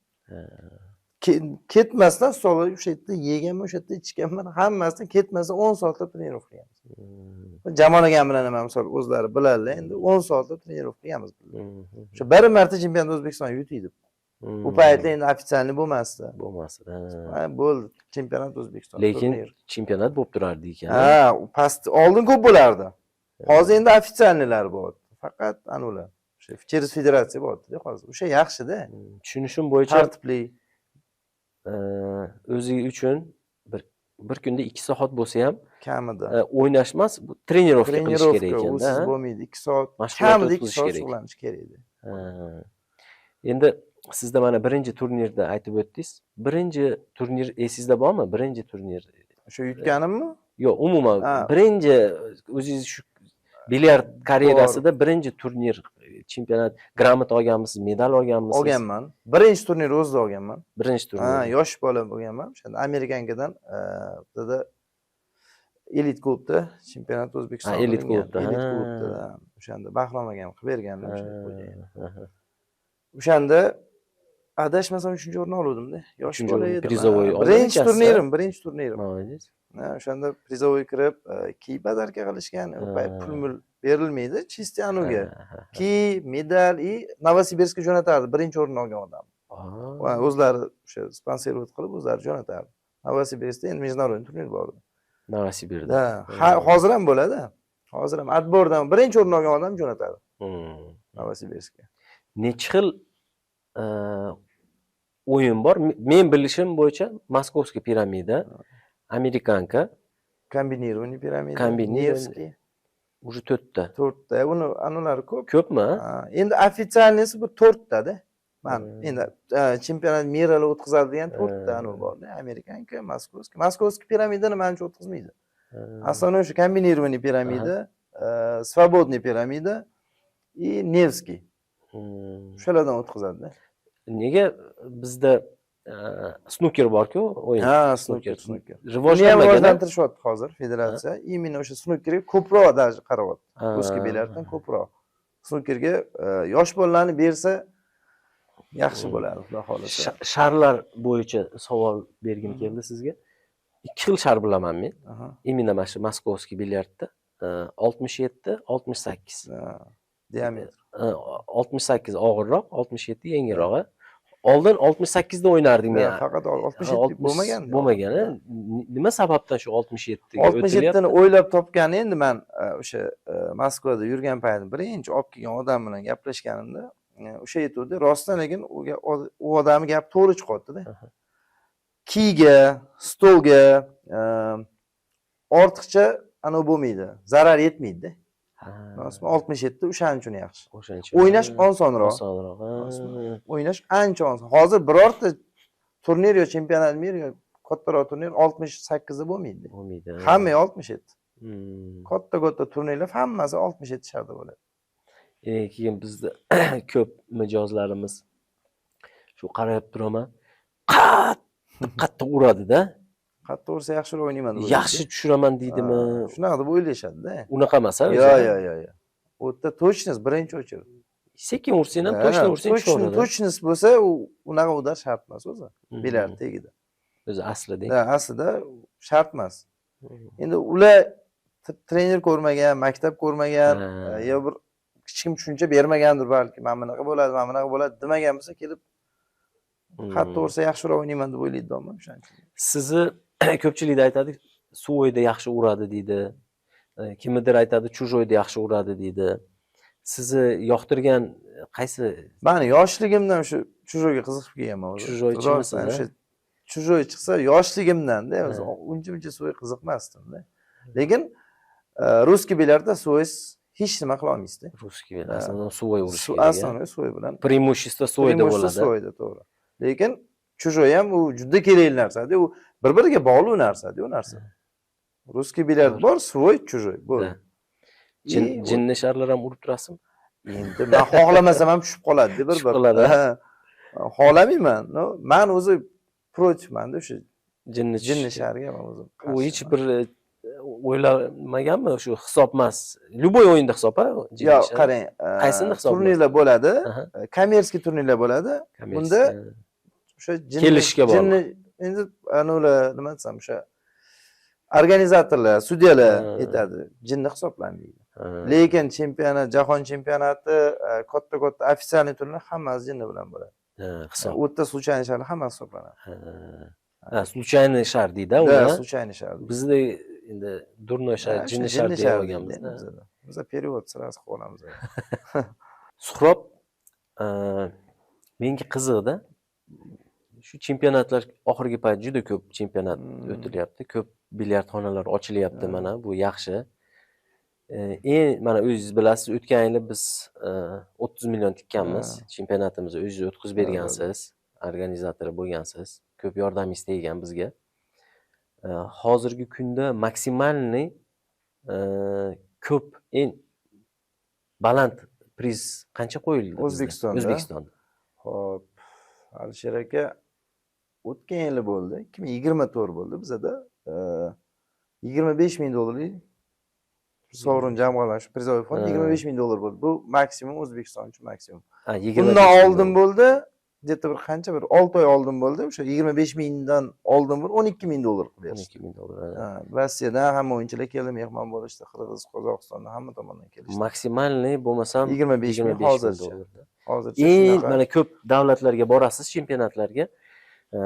Ketmasdan stolda o'sha yerda yeganman, o'sha yerda ichganman, hammasidan ketmasdan 10 soatlab trenirovka qilganmiz. Jamol akam bilan ham misol o'zlari biladilar, endi 10 soatlab trenirovka qilganmiz. O'sha bir marta chempionat O'zbekiston yutdik. Bu paytda endi ofitsialniy bo'lmasdi. Bo'ldi, chempionat O'zbekiston. Lekin chempionat bo'lib turardi ekan. Ha, past oldin ko'p bo'lardi. Hozir endi ofitsialniylari bo'lyapti. Faqat anular. O'sha через federatsiya bo'lyapti-da hozir. O'sha yaxshi-da. Tushunishim bo'yicha tartibli. O'zi uchun bir kunda 2 soat bo'lsa ham kamida o'ynash emas, bu trenirovka qilish kerak ekan-da. Usiz bo'lmaydi, 2 soat. Kamida 2 soat shug'ullanish kerak edi. Endi sizda mana birinchi turnirda aytib o'tdingiz. Birinchi turnir esingizda bormi? Birinchi turnir. O'sha yutganimmi? Yo'q, umuman birinchi o'zingiz shu bilyard karyerasida birinchi turnir, chempionat, gramot olganmisiz, medal olganmisiz? Olganman. Birinchi turnir o'zida olganman. Birinchi turnir. Yosh bola bo'lganman. O'shanda Amerikankadan bizda elit klubda chempionat O'zbekiston. Elit klubda. Elit klubda. O'shanda Bahrom akam qilib berganlar o'sha. O'shanda adashmasam 3-o'rinni olgandim-da. Yosh bola edim. Prizovoy birinchi turnirim. Молодец. O'shanda prizovoy kirib, kiy badarka qilishgan, pul berilmaydi, chisti anuga. Kiy, medal Novosibirskka jo'natardi, birinchi o'rinni olgan odam. O'zlari o'sha sponsorlik qilib o'zlari jo'natardi. Novosibirskda endi международный turnir bor edi. Novosibirda. Hozir ham bo'ladi. Hozir ham atbordan birinchi o'rinni olgan odam jo'natadi. Novosibirskka. Necha xil o'yin bor? Men bilishim bo'yicha Moskovskiy piramida, Amerikanka, kombinirованный piramida, Nevskiy. Уже 4 ta. 4 ta. Buni anulari ko'p. Ko'pmi? Endi ofitsialniysi bu 4 ta da. Men endi chempionat miralar o'tkazadigan 4 ta anu bor-da. Amerikanka, Moskovskiy piramidani menimcha o'tkazmaydi. Aslan o'sha kombinirованный piramida, свободный piramida и Nevskiy. Shulardan o'tkazadi-da. Nega bizda snuker bor-ku, o'yin? Ha, snuker. Rivojlantirishyapti hozir federatsiya. Именно o'sha snukerga ko'proq даже qarayapti. O'zga bilyarddan ko'proq. Snukerga yosh bolalarni bersa yaxshi bo'ladi, xudo xolasa. Sharlar bo'yicha savol bergim keldi sizga. 2 xil shar bilaman men. Именно mana shu Moskovskiy bilyardda 67, 68. Diametr. 68 og'irroq, 67 yengilroq. Oldin 68 da o'ynardim men. Faqat 67 bo'lmagan. Bo'lmagan. Nima sababdan shu 67 ga o'tilyapti? 67 ni o'ylab topgan endi men o'sha Moskvada yurgan paytim birinchi olib kelgan odam bilan gaplashganimda, o'sha aytuvdi, rostdan lekin u odamning gapi to'g'ri chiqyapti-da. Kiyga, stolga ortiqcha ana bo'lmaydi, zarar yetmaydi-da. 67 o'shaning uchun yaxshi. O'ynash osonroq. O'ynash ancha oson. Hozir birorta turnir yo chempionat mir yo kattaroq turnir 68 da bo'lmaydi. Hamma 67. Katta turnirlar hammasi 67 sharda bo'ladi. Keyin bizda ko'p mijozlarimiz shu qarab turaman. Qattiq uradi-da. Qattiq ursa yaxshiroq o'ynayman deb. Yaxshi tushiraman deydimi? Shunaqa deb o'ylashadi-da. Unaqa emas-a? Yo'q. U yerda точность birinchi o'chir. Sekin ursang ham точно ursang tushaveradi. Точность bo'lsa, u unaqa udar shart emas o'zi. Bilyard tagida. O'zi aslida. Aslida shart emas. Endi ular trener ko'rmagan, maktab ko'rmagan, Ha. yo bir hech kim tushuncha bermagandir balki. Mana bunaqa bo'ladi, mana bunaqa bo'ladi demagan bo'lsa kelib xatda ursa yaxshiroq o'ynayman deb o'ylaydi domla o'shancha. Sizni ko'pchilikda aytadi, Suvoyda yaxshi uradi deydi. Kimnidir aytadi, Chujoyda yaxshi uradi deydi. Sizni yoqtirgan qaysi? Mani yoshligimdan shu Chujoyga qiziqib kelganman o'zi. Chujoychimisiz, O'sha Chujoy chiqsa yoshligimdan-da, o'zi uncha Suvoy qiziqmasdim-da. Lekin russkiy bilyardda Suvoy hech nima qila olmaysiz-da. Russkiy aslında Suvoy urish kerak. Aslida Suvoy bilan Преимущество Suvoyda bo'ladi. Suvoyda to'g'ri. Lekin Chujoy ham u juda kerakli narsa-da, u bir-biriga bog'liq narsa-da, u narsa. Russkiy bilyard bor, Suvoy, Chujoy bo'ldi. Jinni sharlar ham urib turasizmi? Endi men xohlamasam ham tushib qoladi-da bir-bir. Tushib qoladi. Xohlamayman. Men o'zi protivman-da o'sha Jinni sharga men o'zim. U hech bir o'ylamaganmi shu hisob emas. Любой o'yinda hisob a? Yo'q, qarang. Qaysini hisob? Turnirlar bo'ladi, kommersiya turnirlar bo'ladi. Bunda o'sha kelishga bog'liq. Jinni endi ular nima desam, o'sha organizatorlar, sudyalar aytadi, jinni hisoblanmaydi. Lekin chempionat, jahon chempionati, katta ofitsial turnirlar hammasi jinni bilan bo'ladi. Hisob. U yerda случайный shar hammasi hisoblanadi. Случайный shar deydi uni. Да, случайный shar. Bizda endi durnoy shar, jinni shar deb olganmiz-da. Biz перевод sirasi qilib olamiz. Suhrob menga qiziqda. Shu chempionatlar oxirgi payt juda ko'p chempionat o'tilyapti. Ko'p bilyardxonalar ochilyapti mana, bu yaxshi. Mana o'zingiz bilasiz, o'tgan yili biz 30 million tikkanmiz. Chempionatimizni o'zingiz o'tkazib bergansiz, organizatori bo'lgansiz. Ko'p yordamingiz teggan bizga. Hozirgi kunda maksimalniy ko'p eng baland priz qancha qo'yildi? O'zbekistonda. Xo'p, Alisher aka o'tgan yili bo'ldi, 2024 bo'ldi bizda 25 ming dollarlik sovrin jamg'armasi prizoviy fond 25 ming dollar bo'ldi. Bu maksimum O'zbekiston uchun maksimum. Bundan oldin bo'ldi, где-то bir qancha bir 6 oy oldin bo'ldi. O'sha 25 mingdan oldin bir 12 ming dollar qilyapti. 12 ming dollar. Rossiyadan hamma o'yinchilar keldi, mehmon bo'lishdi, Qirg'iz, Qozog'istondan hamma tomondan kelishdi. Maksimalniy bo'lmasam 25 ming hozircha. Mana ko'p davlatlarga borasiz, chempionatlarga.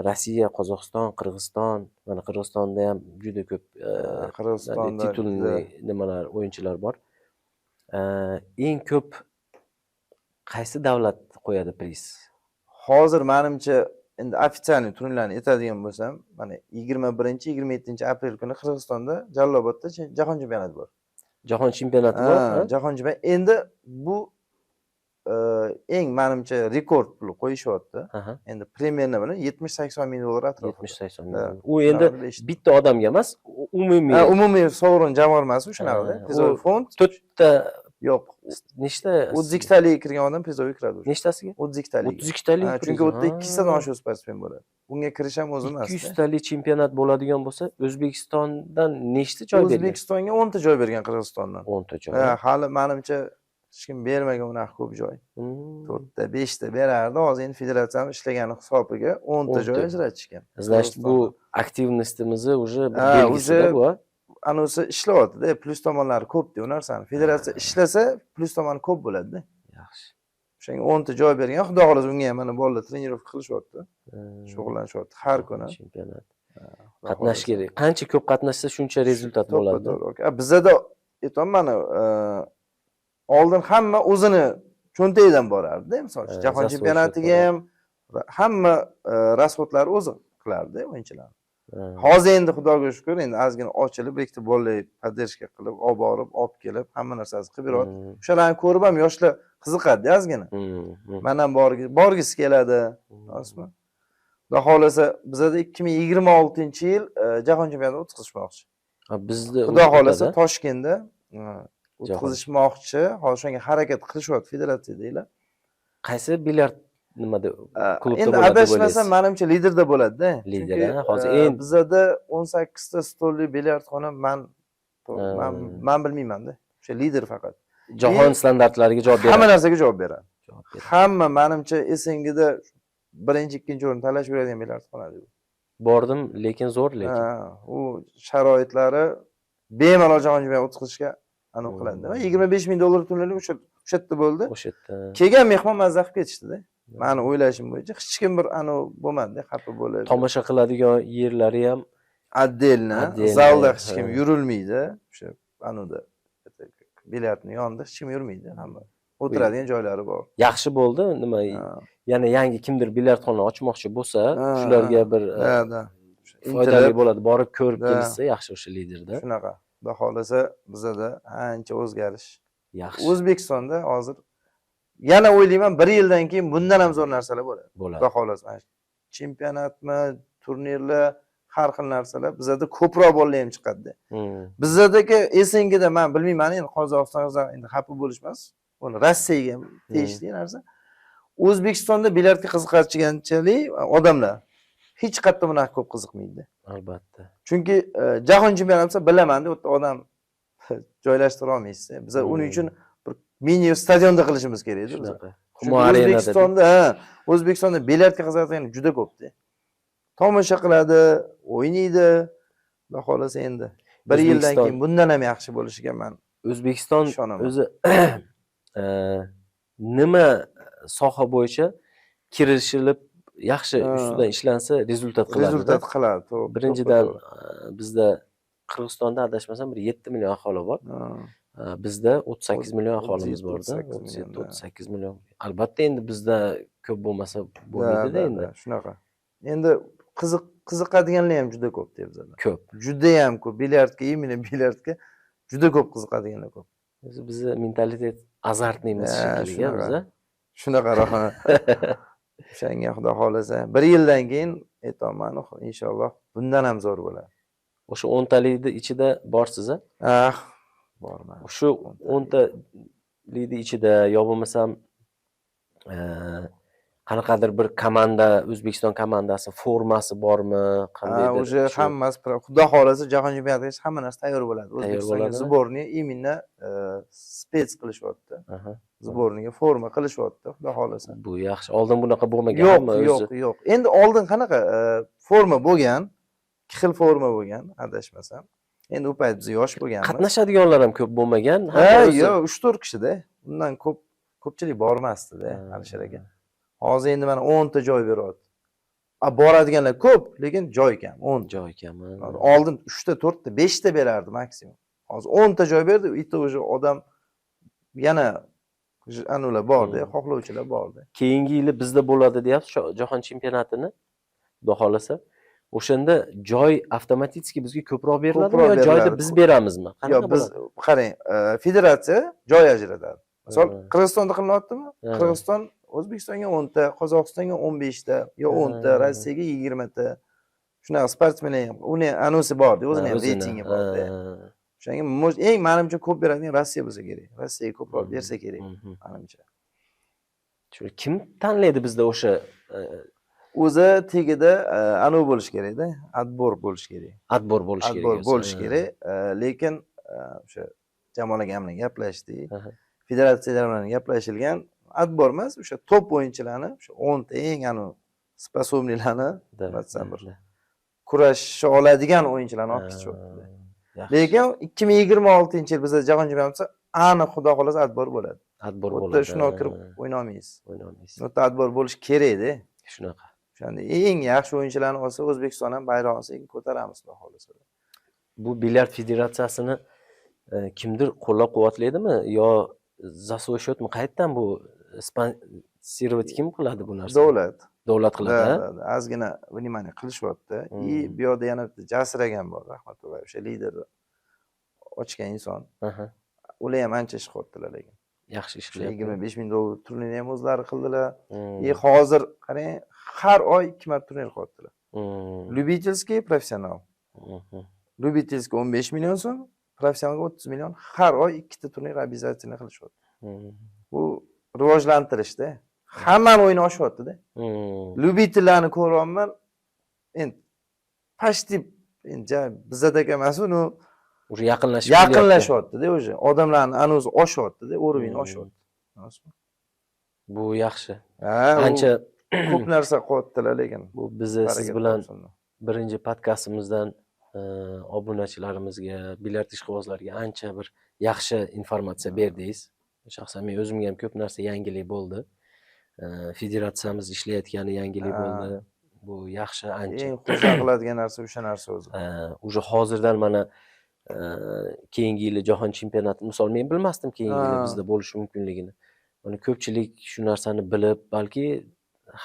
Rossiya, Qozog'iston, Qirg'iziston, mana Qirg'izistonda ham juda ko'p Qirg'izistonda titulli nimalar, o'yinchilar bor. Eng ko'p qaysi davlat qo'yadi priz? Hozir menimcha endi ofitsial turnirlarni aytadigan bo'lsam, mana 21-27 aprel kuni Qirg'izistonda Jalolobodda jahon chempionati bor. Jahon chempionati bor. Jahon chempionati. Endi bu eng menimcha rekord pul qo'yishyapti. Endi premyerni bilan 70-80 ming dollar atrofida. 70-80 ming. U endi bitta odamga emas, umumiy sovrin jamg'armasi o'shanaqa. Prizoviy fond 4 ta yo'q. Nechta? 32 talik kirgan odam prizoviy kiradi. Nechtasiga? 32 talik. 32 talik. Chunki u yerda 2 tadan oshiq sportsmen bo'ladi. Bunga kirish ham o'zi emas. 200 talik chempionat bo'ladigan bo'lsa, O'zbekistondan nechta joy bergan? O'zbekistonga 10 ta joy bergan Qirg'izistondan. 10 ta joy. Hali menimcha hech kim bermagan unaqa ko'p joy. 4 ta, 5 ta berardi. Hozir endi federatsiya belgilagani hisobiga 10 ta joy ajratishgan. Значит, bu aktivnostimizni уже belgisida bu. Anosi ishlayapti-da, plus tomonlari ko'p-da u narsani. Federatsiya ishlasa, plus tomoni ko'p bo'ladi-da. Yaxshi. O'shanga 10 ta joy bergan. Xudo xohlasa unga ham mana bolalar trenirovka qilishyapti. Shug'ullanishyapti har kuni. Chempionat. Qatnash kerak. Qancha ko'p qatnashsa, shuncha rezultat bo'ladi. Bizda aytaman, oldin hamma o'zini cho'ntagidan borardi, misol uchun jahon chempionatiga ham hamma rasxodlarni o'zi qilardi o'yinchilar. Hozir endi Xudoga shukr, endi ozgina ochilib, bir ikkita bolalar poddershka qilib, olib borib, olib kelib, hamma narsasi qilib beryapti. O'shalarni ko'rib ham yoshlar qiziqadi ozgina. Men ham borgisi keladi, rasmi. Xudo xolasa bizda 2026-yil jahon chempionatini o'tkazishmoqchi. Bizda Xudo xolasa Toshkentda o'tkazishmoqchi. Hozir shunga harakat qilishyapti federatsiya deylar. Qaysi bilyard nimada klubda endi bo'ladi? Endi adashmasam menimcha liderda bo'ladi-da. Lider, hozir bizda 18 ta stolli bilyardxona men bilmayman-da. O'sha lider faqat. Jahon standartlariga javob beradi. Hamma narsaga javob beradi. Hamma menimcha SNGda birinchi, ikkinchi o'rin talashib yuradigan bilyardxona deb. Bordim, lekin zo'r lekin. U sharoitlari bemalol Jahongir o'tkazishga aniq qiladi. $25,000 to'lanib o'sha yerda bo'ldi. O'sha yerda. Kelgan mehmon mazza qilib ketishdi-da. Mani o'ylashim bo'yicha hech kim bir bo'lmadi, xafa bo'lib. Tomosha qiladigan yerlari ham Отдельно, zalda hech kim yurilmaydi. O'sha anuda bilyardning yonida hech kim yurmaydi, hamma o'tiradigan joylari bor. Yaxshi bo'ldi, nima? Yana yangi kimdir bilyardxona ochmoqchi bo'lsa, shularga bir foydali bo'ladi. Borib ko'rib kelsa, yaxshi o'sha liderda. Shunaqa. Xudo xolasa bizada ancha o'zgarish. Yaxshi. O'zbekistonda hozir yana o'ylayman 1 yildan keyin bundan ham zo'r narsalar bo'ladi. Xudo xolasa. Chempionatmi, turnirlar, har xil narsalar bizada ko'proq bolalar ham chiqadi. Bizadagi SNGda men bilmayman, endi Qozog'istonga endi xafa bo'lishmas. Uni Rossiyaga ham tegishli narsa. O'zbekistonda bilyardga qiziqarchiganchalik odamlar hech qayerda bunaqa ko'p qiziqmaydi. Albatta. Chunki jahon chempionati bo'lsa bilaman-da, u yerda odam joylashtira olmaysiz. Biz uning uchun bir mini stadionda qilishimiz kerak-da. O'zbekistonda bilyardga qiziqadigan juda ko'p-da. Tomosha qiladi, o'ynaydi. Xudo xolasa endi 1 yildan keyin bundan ham yaxshi bo'lishiga men O'zbekiston o'zi nima soha bo'yicha kirishilib yaxshi ustidan ishlansa rezultat qiladi. Rezultat qiladi, to'g'ri. Birinchidan bizda Qirg'izistonda adashmasam bir 7 million aholi bor. Bizda 38 million aholimiz bor-da, 37-38 million. Albatta endi bizda ko'p bo'lmasa bo'lmaydi-da endi. Shunaqa. Endi qiziqadiganlar ham juda ko'p-da bizda. Ko'p. Juda ham ko'p. Bilyardga, imенно bilyardga juda ko'p qiziqadiganlar ko'p. Bizni mentalitet azartniymiz shekilli biza. Shunaqa rohat. O'shanga Xudo xolasa 1 yildan keyin aytaman, inshaalloh bundan ham zo'r bo'ladi. O'sha 10 talikni ichida borsiz-a? Borman. Shu 10 talikni ichida yo bo'lmasam qanaqadir bir komanda, O'zbekiston komandasi formasi bormi? Qandaydir? O'sha hammasi Xudo xolasa jahon chempionatiga hamma narsa tayyor bo'ladi. O'zbekistonga sborniy именно spets qilishyapti. Sborniga forma qilishyapti, Xudo xolasa. Bu yaxshi. Oldin bunaqa bo'lmaganmi o'zi? Yo'q. Endi oldin qanaqa forma bo'lgan, 2 xil forma bo'lgan, adashmasam. Endi u payt biz yosh bo'lganmiz. Qatnashadiganlar ham ko'p bo'lmagan. Yo'q, 3-4 kishida. Undan ko'pchilik bormasdi-da, Alisher aka. Hozir endi mana 10 ta joy beryapti. Boradiganlar ko'p, lekin joy kam. 10 joy kam. Oldin 3 ta, 4 ta, 5 ta berardi maksimum. Hozir 10 ta joy berdi, uyda o'sha odam yana anular borda, xohlovchilar borda. Keyingi yili bizda bo'ladi deyapsiz, jahon chempionatini, xudo xolasa. O'shanda joy avtomatik bizga ko'proq beriladimi yo joyda biz beramizmi? Yo'q, biz qarang, federatsiya joy ajratadi. Misol Qirg'izistonda qilinyaptimi? Qirg'iziston O'zbekistonga 10 ta, Qozog'istonga 15 ta, yo 10 ta, Rossiyaga 20 ta. Shunaqa sportsmenlar ham, uni anusi bor-da, o'zining ham reytingi bor-da. O'shanga eng menimcha ko'p beradigan Rossiya bo'lsa kerak. Rossiyaga ko'proq bersa kerak, menimcha. Kim tanlaydi bizda o'sha o'zi tegida anu bo'lish kerak-da, отбор bo'lish kerak. Отбор bo'lish kerak. Отбор bo'lish kerak, lekin o'sha Jamol aka bilan gaplashdik. Federatsiyalar bilan gaplashilgan, отбор emas, o'sha top o'yinchilarni, o'sha 10 ta eng spasomnilarni, masalan bir kurasha oladigan o'yinchilarni olib ketishyapti. Lekin 2026-yil bizda jahon chempionati aniq xudo xolasa отбор bo'ladi. Отбор bo'ladi. O'tda shuni kirib o'ynamaysiz. O'tda отбор bo'lish kerak-da. Shunaqa. O'shanda eng yaxshi o'yinchilarni olsa, O'zbekiston ham bayrog'ini sekin ko'taramiz, xudo xolasa. Bu bilyard federatsiyasini kimdir qo'llab-quvvatlaydimi yo zasoy счетmi? Qayerdan bu sponsировать kim qiladi bu narsani? Davlat. Davlat qiladi. Ozgina vнимание qilishyapti. Bu yerda yana bitta Jasiragan bor, rahmatulloh, o'sha lider ochgan inson. Ular ham ancha ish qilyaptilar lekin. Yaxshi ish qilyapti. $25,000 turnirni ham o'zlari qildilar. Hozir qarang, har oy 2 marta turnir qilyaptilar. Любительский, professional. Любительский 15 million so'm, professionalga 30 million. Har oy 2 ta turnir обязательно qilishyapti. Bu rivojlantirishda hammani o'yini oshyapti-da. Любительlarni ko'ryapman. Endi почти bizdagi emas, uni уже yaqinlashyapti-da, o'sha odamlarning anuzi oshyapti-da, o'rvini oshyapti. Bu yaxshi. Ancha ko'p narsa qilyaptilar lekin. Bu biz siz bilan birinchi podkastimizdan obunachilarimizga, bilyard ishqibozlariga ancha bir yaxshi informatsiya berdingiz. Shaxsan men o'zimga ham ko'p narsa yangilik bo'ldi. Federatsiyamiz ishlayotgani yangilik bo'ldi. Bu yaxshi ancha. Eng xursand qiladigan narsa o'sha narsa o'zi. Уже hozirdan mana keyingi yili jahon chempionati, misol men bilmasdim keyingi yili bizda bo'lishi mumkinligini. Mana ko'pchilik shu narsani bilib, balki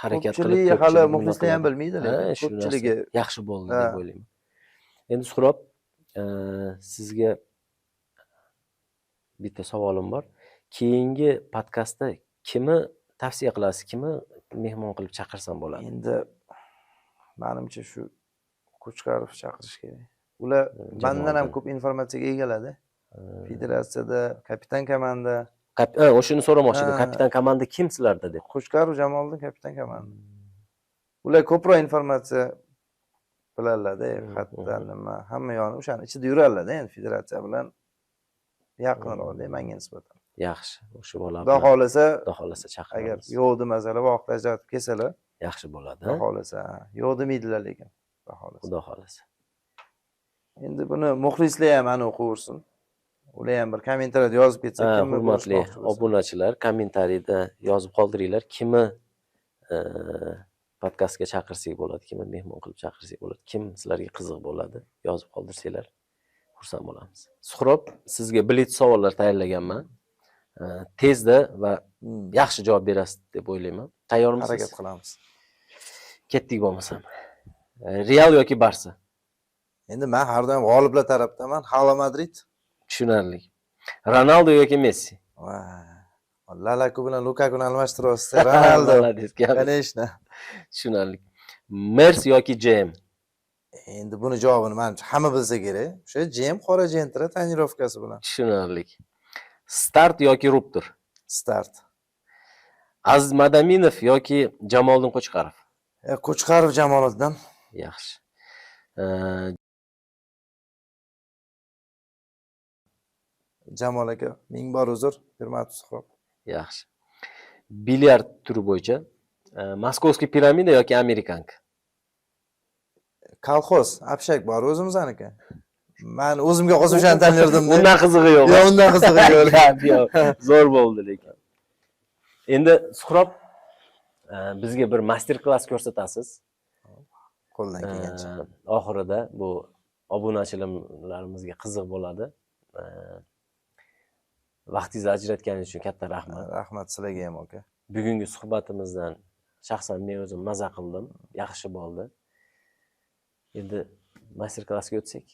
harakat qilib ko'pchilik hali muxlislar ham bilmaydi, lekin shu ko'pchiligi narsa yaxshi bo'ldi deb o'ylayman. Endi Suhrob, sizga bitta savolim bor. Keyingi podkastda kimni tavsiya qilasiz? Kimni mehmon qilib chaqirsam bo'ladi? Endi menimcha shu Qo'chqarov chaqirish kerak. Ular mendan ham ko'p informatsiyaga egaladi. Federatsiyada kapitan komanda. O'shani so'ramoqchi edim. Kapitan komanda kim sizlarda deb. Qo'chqarov Jamoliddin kapitan komanda. Ular ko'proq informatsiya biladilar-da, xatdan nima, hamma yoni o'shani ichida yuradilar-da, endi federatsiya bilan yaqinroq-da menga nisbatan. Yaxshi, o'sha bo'ladi. Xudo xohlasa chaqiramiz. agar yo'q masalan vaqt ajratib kelsalar, yaxshi bo'ladi. Xudo xohlasa. Yo'q demaydilar lekin. Xudo xohlasa. Endi buni muxlislar ham aniq o'qiversin. Ular ham bir kommentariyada yozib ketsa, kimni hurmatli obunachilar, kommentariyada yozib qoldiringlar, kimni podkastga chaqirsak bo'ladi, kimni mehmon qilib chaqirsak bo'ladi, kim sizlarga qiziq bo'ladi, yozib qoldirsanglar xursand bo'lamiz. Suhrob, sizga blitz savollar tayyorlaganman. Tezda va yaxshi javob berasiz deb o'ylayman. Tayyormisiz? Harakat qilamiz. Ketdik bo'lmasam. Real yoki Barsa? Endi men har doim g'oliblar tarafdaman. Hala Madrid. Tushunarli. Ronaldo yoki Messi? Lalaku bilan Lukakuni almashtirasiz. Ronaldo. Конечно. Tushunarli. Mers yoki JM? Endi buni javobini menimcha hamma bilsa kerak. O'sha JM qora jentra tonirovkasi bilan. Tushunarli. Start yoki ruptur? Start. Aziz Madaminov yoki Jamoliddin Qo'chqarov? Qo'chqarov Jamoliddin. Yaxshi. Jamol aka, ming bor uzr, hurmatli Suhrob. Yaxshi. Bilyard turi bo'yicha Moskovskiy piramida yoki Amerikanka? Kolxoz, Abshak bor o'zimizaniki. Men o'zimga qo'shimchani tanirdim. Undan qizig'i yo'q. Yo'q, undan qizig'i yo'q. Zo'r bo'ldi lekin. Endi Suhrob, bizga bir master klass ko'rsatasiz. Qo'ldan kelgancha. Oxirida bu obunachilarimizga qiziq bo'ladi. Vaqtingizni ajratganingiz uchun katta rahmat. Rahmat sizlarga ham aka. Bugungi suhbatimizdan shaxsan men o'zim maza qildim. Yaxshi bo'ldi. Endi master klassga o'tsak.